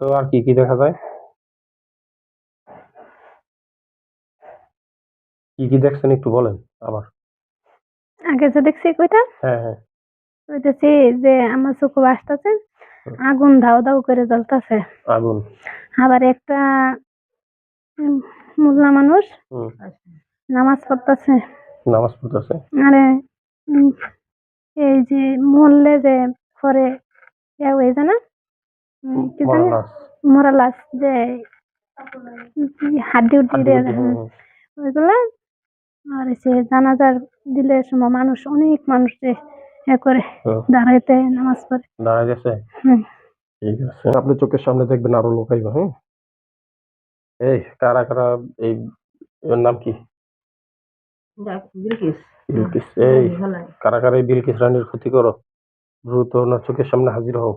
তো আর কি কি দেখা যায়? কি কি দেখছেন একটু বলেন আবার। আগে যে দেখছি কইটা হ্যাঁ হ্যাঁ। কইতেছি যে আমার চোখে ভাসতাছে হুম, আগুন ধাউ ধাউ করে জ্বলতাছে। আগুন। আবার একটা উম, মোল্লা মানুষ হুম। নামাজ পড়তাছে। নামাজ পড়তেছে। আরে উম, এই যে মরলে যে পরে ইয়া হয়ে যায় না, কি মরা জানি লাশ। মরা লাশ যে হাড্ডি উড্ডি হাড্ডি দিয়ে গুড্ডি, হ্যাঁ হ্যাঁ। ওইগুলা। আর সে জানাজার দিলে সময় মানুষ অনেক মানুষ যে এ করে হুম, দাঁড়াইতে নামাজ পড়ে। দাঁড়ায় গেছে। হুম। ঠিক আছে, আপনি চোখের সামনে দেখবেন আরো লোক আইবা। হ্যাঁ, এই কারা কারা, এই এর নাম কি? বিলকিস। এই কারা কারা এই বিলকিস রানীর ক্ষতি করো, দ্রুত ওনার চোখের সামনে হাজির হও।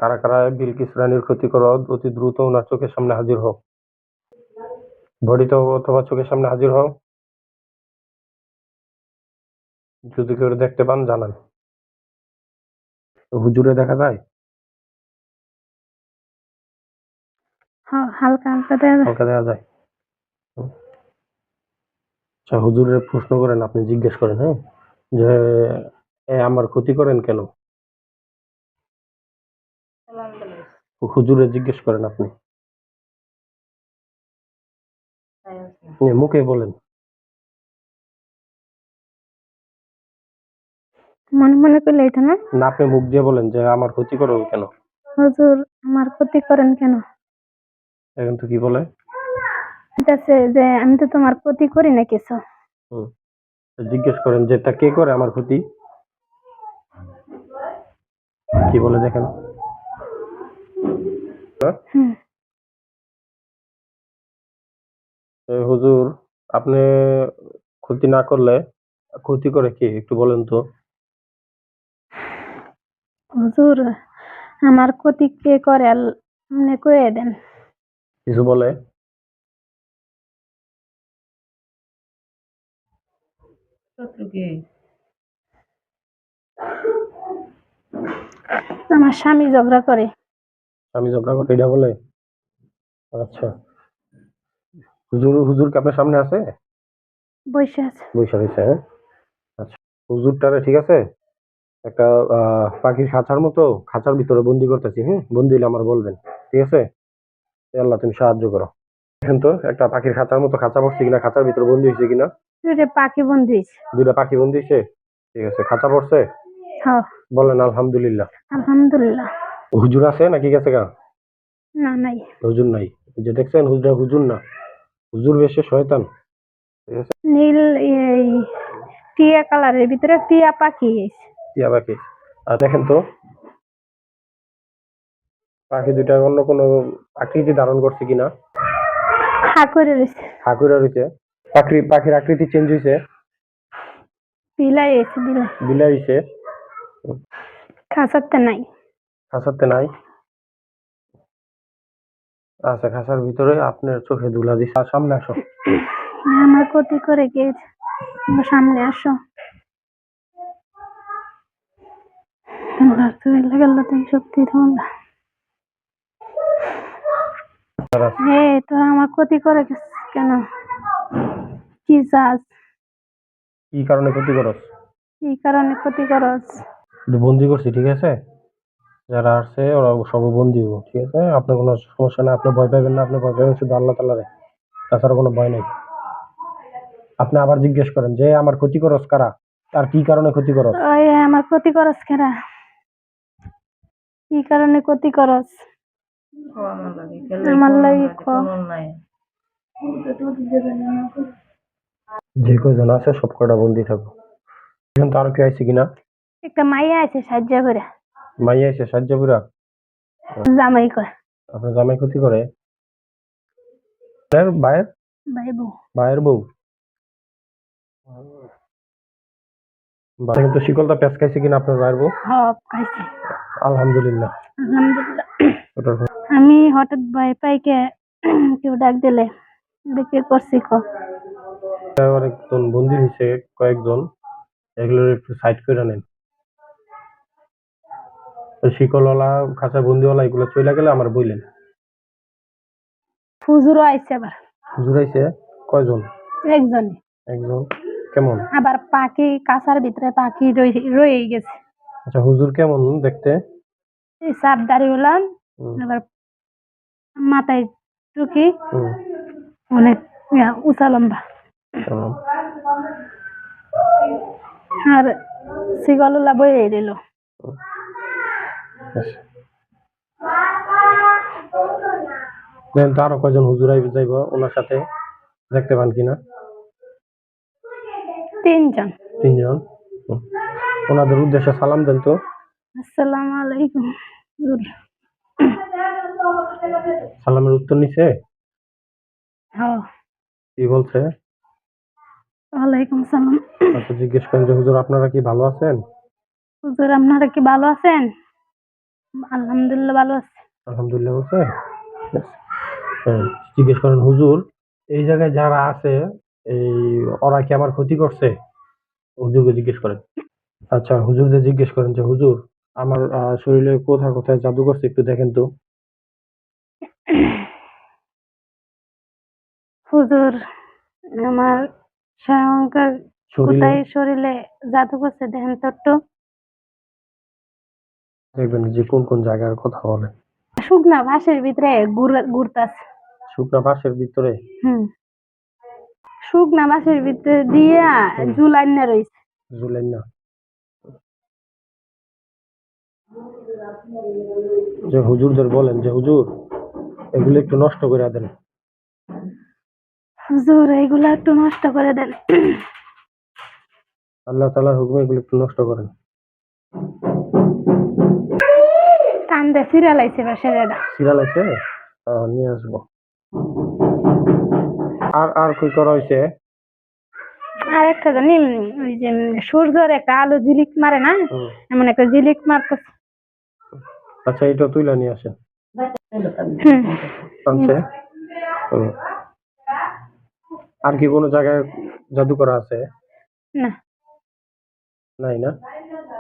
কারা কারা বিলকিস রানীর ক্ষতি করো, অতি দ্রুত ওনার চোখের সামনে হাজির হও। বডিতে অথবা চোখের সামনে হাজির হও। যদি কেউ দেখতে পান জানান। হুজুরে দেখা যায়? হালকা হালকা দেয়া যায়। হালকা দেখা যায়। হুম। আচ্ছা, হুজুরের প্রশ্ন করেন, আপনি জিজ্ঞেস করেন। হ্যাঁ, যে আমার ক্ষতি করেন কেন? হুজুরে জিজ্ঞেস করেন আপনি। মুখে বলেন। মনে মনে করলে এটা না, না, আপনি মুখ দিয়ে বলেন যে আমার ক্ষতি করো কেন। হুজুর আমার ক্ষতি করেন কেন? এখন তো কি বলে? বলতেছে যে আমি তো তোমার ক্ষতি করি না কিছু। হুম। জিজ্ঞেস করেন যে তা কে করে আমার ক্ষতি। কি বলে দেখেন। হ্যাঁ? হুম। হুজুর, আপনি ক্ষতি না করলে ক্ষতি করে কে একটু বলেন তো। হুজুর আমার ক্ষতি কে করে আপনি কয়ে দেন। কিছু বলে? আমার স্বামী ঝগড়া করে। আমি ঝগড়া করে এটা বলে? আচ্ছা, হুজুর হুজুর কি আপনার সামনে আছে? বসে আছে। বৈশা রয়েছে, হ্যাঁ। আচ্ছা, হুজুরটারে ঠিক আছে একটা পাখির খাঁচার মতো খাঁচার ভিতরে বন্দি করতেছি। হ্যাঁ, বন্দি হলে আমার বলবেন, ঠিক আছে? এ আল্লাহ, তুমি সাহায্য করো। দেখেন তো একটা পাখির খাঁচার মতো খাঁচা পড়ছে কিনা, খাঁচার ভিতরে বন্দি হয়েছে কিনা। তুই পাখি বন্দিস। দুইটা পাখি বন্দি হয়েছে। ঠিক আছে, খাঁচা পড়ছে। হ্যাঁ। বলেন আলহামদুলিল্লাহ। আলহামদুলিল্লাহ। হুজুর আছে নাকি গেছে গা? না নাই। হুজুর নাই। এই যে দেখছেন, হুজুর হুজুর না, হুজুর বেশে শয়তান। ঠিক আছে। নীল এই টিয়া কালারের ভিতরে টিয়া পাখি। টিয়া পাখি। আর দেখেন তো পাখি দুইটা অন্য কোনো আকৃতি ধারণ করছে কিনা। হা করে রয়েছে। হাকুরা রয়েছে। পাখির আকৃতি চেঞ্জ হয়েছে। বিলাই এসে বিলাই। বিলাই হয়েছে। খাঁচাতে নাই। খাঁচাতে নাই। আচ্ছা, খাঁচার ভিতরে আপনার চোখে ধুলা দিছে। আর সামনে আসো। আমার ক্ষতি করে কে? আমার সামনে আসো। তুমি সত্যি তোমরা হে তোরা আমার ক্ষতি করে কেন? কি চাস? কি কারণে ক্ষতি করস? কি কারণে ক্ষতি করস? বন্দি করছি, ঠিক আছে? যারা আসছে ওরা সব বন্দি হবো, ঠিক আছে? আপনার কোনো সমস্যা নাই, আপনি ভয় পাবেন না। আপনি ভয় পাবেন শুধু আল্লাহ তাআলারে, তাছাড়া কোনো ভয় নাই। আপনি আবার জিজ্ঞেস করেন যে আমার ক্ষতি করস কারা, আর কি কারণে ক্ষতি করস। ওই আমার ক্ষতি করস কেরা? কি কারণে ক্ষতি করস? আমার লাগি ক। যে কয়জন আছে সব কটা বন্দি থাকো। এখন তো আরো কেউ আইছে কিনা? একটা মাইয়া আছে সাহায্য করে। মাইয়া এসে সাহায্যপুরা। জামাই করে। আপনার জামাই ক্ষতি করে? ভাইয়ের ভাই বউ। ভাইয়ের বউ। কিন্তু শিকলটা প্যাঁচ খাইছে কিনা আপনার ভাইয়ের বউ? হক খাইছে। আলহামদুলিল্লাহ। আলহামদুলিল্লাহ। ওটার আমি হঠাৎ ভয় পাই কে কেউ ডাক দিলে দেখে করছি ক। অনেকজন বন্দি হয়েছে, কয়েকজন, এগুলোর একটু সাইড করে নেন। ওই শিকলওয়ালা খাঁচা বন্দিওয়ালা এগুলো চইলা গেলে আমার বইলেন। হুজুরও আইছে আবার হুজুর আইছে কয়জন? একজনই। একজন। কেমন? আবার পাখি কাঁচার ভিতরে পাখি রয়ে গেছে। আচ্ছা হুজুর কেমন দেখতে? এই সাপ দাড়িওয়ালা, হুম, আবার মাথায় টুকি, হুম, অনেক উঁচা লম্বা। কেমন? আর শিকলওয়ালা বয়ে দিল। হুম, আচ্ছা। দেখেন তো আরো কয়জন হুজুর যাইব ওনার সাথে, দেখতে পান কিনা? 3 জন। 3 জন। হুম। ওনাদের উদ্দেশ্যে সালাম দেন তো। আসসালামু আলাইকুম হুজুর। সালামের উত্তর নিছে? হ্যাঁ, কি বলছে? ওয়ালাইকুম সালাম। আচ্ছা জিজ্ঞেস করেন যে হুজুর আপনারা কি ভালো আছেন? হুজুর আপনারা কি ভালো আছেন? আলহামদুলিল্লাহ ভালো আছি। আলহামদুলিল্লাহ বলছে। হ্যাঁ, জিজ্ঞেস করেন হুজুর এই জায়গায় যারা আছে এই ওরা কি আমার ক্ষতি করছে? হুজুরকে জিজ্ঞেস করেন। আচ্ছা হুজুরকে জিজ্ঞেস করেন যে হুজুর আমার শরীরে কোথায় কোথায় জাদু করছে একটু দেখেন তো। হুজুর আমার স্বয়ংকার শরীরে কোথায় শরীরে জাদু করছে দেখেন তো একটু। দেখবেন যে কোন কোন জায়গার কথা বলে। শুকনা ঘাসের ভিতরে ঘুরতাছে। শুকনা বাঁশের ভিতরে। হুম, শুকনা ঘাসের ভিতরে দিয়া হুম, ঝুলাইনা রইছে। ঝুলেন না। যে হুজুরদের বলেন যে হুজুর এগুলো একটু নষ্ট করে দেন। হুজুর এগুলা একটু নষ্ট করে দেন। আল্লাহ তাআলার হুকুমে এগুলো একটু নষ্ট করেন। কান্দে সিরিয়ালাইছে ছেলেটা। সিরিয়াল আছে নিয়ে আসবো। আর আর কি করা হয়েছে? আর একটা জানি ওই যে সূর্যের একটা আলো ঝিলিক মারে না, হুম, এমন একটা ঝিলিক মারতেছে। আচ্ছা এটা তুইলা নিয়ে আসেন। হুম, আনছে। হুম। আর কি কোনো জায়গায় জাদু করা আছে? না। নাই না?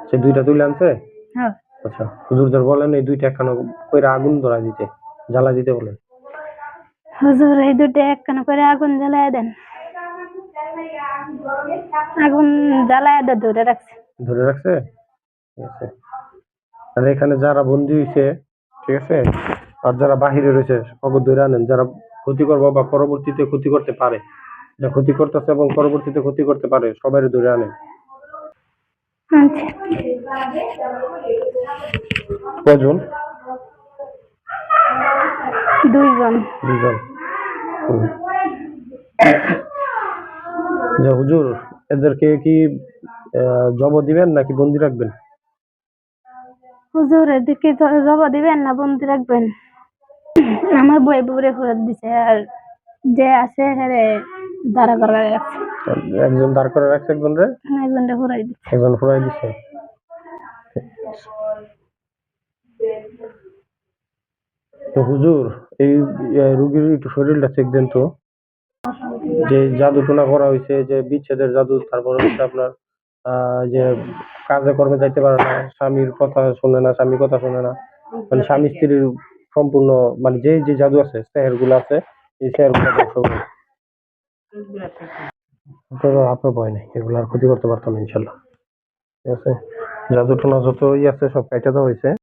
সে দুইটা তুলে আনছে। হ্যাঁ, আচ্ছা হুজুরদের বলেন এই দুইটা একখানা কইরা আগুন ধরায় দিতে, জ্বালা দিতে বলেন। হুজুর এই দুটো একখানা করে আগুন জ্বালায় দেন। আগুন জ্বালায় দে ধরে রাখছে। ধরে রাখছে? ঠিক আছে। আর এখানে যারা বন্দী হইছে, ঠিক আছে? আর যারা বাহিরে রয়েছে সকল ধরে আনেন যারা ক্ষতি করবো বা পরবর্তীতে ক্ষতি করতে পারে। যা ক্ষতি করতেছে এবং পরবর্তীতে ক্ষতি করতে পারে সবাই ধরে আনেন। আচ্ছা, কয়জন? 2 জন। 2 জন। হুম। যে হুজুর এদেরকে কি জব দিবেন নাকি বন্দি রাখবেন? হুজুর এদিকে জবা দিবেন না বন্দি রাখবেন? আমার বই বুড়ে ফেরত দিছে, আর যে আছে হেরে দাঁড়া করা আছে। একজন দাঁড় করে রাখছে একজন রে, একজনটা ফুরাই দিচ্ছে। একজন ফুরাই দিছে। তো হুজুর এই রুগীর একটু শরীরটা চেক দেন তো। যে জাদু টোনা করা হয়েছে যে বিচ্ছেদের জাদু, তারপরে হচ্ছে আপনার যে কাজে কর্মে যাইতে পারে না, স্বামীর কথা শোনে না, স্বামীর কথা শোনে না, মানে স্বামী স্ত্রীর সম্পূর্ণ মানে যে যে জাদু আছে সেহের গুলো আছে, এই সেহের গুলো ধ্বংস করে। আপনার ভয় নেই, এগুলো আর ক্ষতি করতে পারতাম না ইনশাল্লাহ। ঠিক আছে, জাদু টোনা যত আছে সব কাইটা দেওয়া হয়েছে।